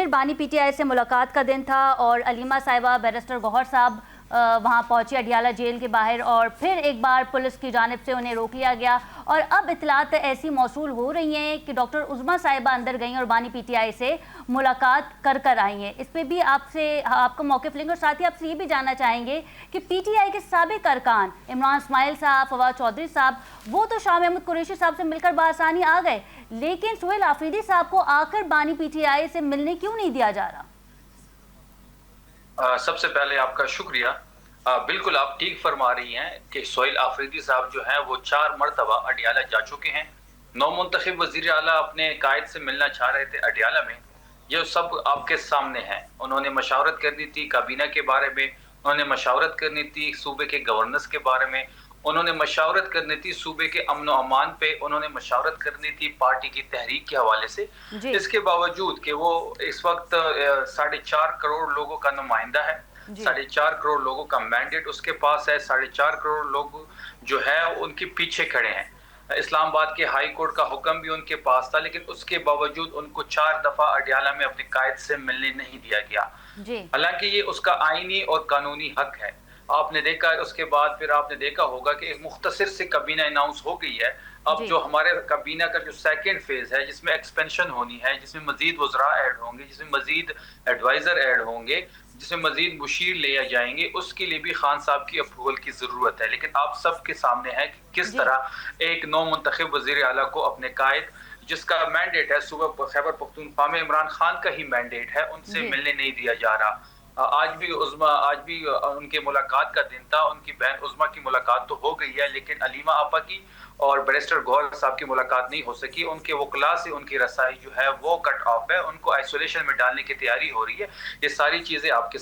پھر بانی P T I سے ملاقات کا دن تھا اور علیمہ صاحبہ، بیرسٹر گوہر صاحب وہاں پہنچے اڈیالہ جیل کے باہر، اور پھر ایک بار پولیس کی جانب سے انہیں روک لیا گیا، اور اب اطلاعات ایسی موصول ہو رہی ہیں کہ ڈاکٹر عظمیٰ صاحبہ اندر گئیں اور بانی پی ٹی آئی سے ملاقات کر آئی ہیں۔ اس پہ بھی آپ کا موقف لیں گے، اور ساتھ ہی آپ سے یہ بھی جاننا چاہیں گے کہ پی ٹی آئی کے سابق ارکان عمران اسماعیل صاحب، فواد چودھری صاحب، وہ تو شاہ محمود قریشی صاحب سے مل کر بآسانی آ گئے، لیکن سہیل آفریدی صاحب کو آ کر بانی پی ٹی آئی سے ملنے کیوں نہیں دیا جا رہا؟ سب سے پہلے آپ کا شکریہ۔ بالکل آپ ٹھیک فرما رہی ہیں کہ سہیل آفریدی صاحب جو ہیں وہ 4 مرتبہ اڈیالہ جا چکے ہیں۔ نو منتخب وزیر اعلیٰ اپنے قائد سے ملنا چاہ رہے تھے اڈیالہ میں، یہ سب آپ کے سامنے ہیں۔ انہوں نے مشاورت کرنی تھی کابینہ کے بارے میں، انہوں نے مشاورت کرنی تھی صوبے کے گورننس کے بارے میں، انہوں نے مشاورت کرنی تھی صوبے کے امن و امان پہ، انہوں نے مشاورت کرنی تھی پارٹی کی تحریک کے حوالے سے۔ اس کے باوجود کہ وہ اس وقت 4.5 کروڑ لوگوں کا نمائندہ ہے، 4.5 کروڑ لوگوں کا مینڈیٹ اس کے پاس ہے، 4.5 کروڑ لوگ جو ہے ان کے پیچھے کھڑے ہیں۔ اسلام آباد کے ہائی کورٹ کا حکم بھی ان کے پاس تھا، لیکن اس کے باوجود ان کو 4 دفعہ اڈیالہ میں اپنے قائد سے ملنے نہیں دیا گیا، حالانکہ یہ اس کا آئینی اور قانونی حق ہے۔ آپ نے دیکھا اس کے بعد پھر آپ نے دیکھا ہوگا کہ ایک مختصر سے کابینہ اناؤنس ہو گئی ہے۔ اب جو ہمارے کابینہ کا جو سیکنڈ فیز ہے، جس میں ایکسپینشن ہونی ہے، جس میں مزید وزراء ایڈ ہوں گے، جس میں مزید ایڈوائزر ایڈ ہوں گے، جس میں مزید مشیر لے جائیں گے، اس کے لیے بھی خان صاحب کی اپروول کی ضرورت ہے۔ لیکن آپ سب کے سامنے ہے کہ کس طرح ایک نو منتخب وزیر اعلیٰ کو اپنے قائد، جس کا مینڈیٹ ہے صوبہ خیبر پختونخوا میں عمران خان کا ہی مینڈیٹ ہے، ان سے ملنے نہیں دیا جا رہا۔ آج بھی ان کے ملاقات کا دن تھا، ان کی بہن عظمیٰ کی ملاقات تو ہو گئی ہے، لیکن علیمہ آپا کی اور بیرسٹر گوہر صاحب کی ملاقات نہیں ہو سکی۔ ان کے وکلاء سے ان کی رسائی جو ہے وہ کٹ آف ہے، ان کو آئسولیشن میں ڈالنے کی تیاری ہو رہی ہے۔ یہ ساری چیزیں آپ کے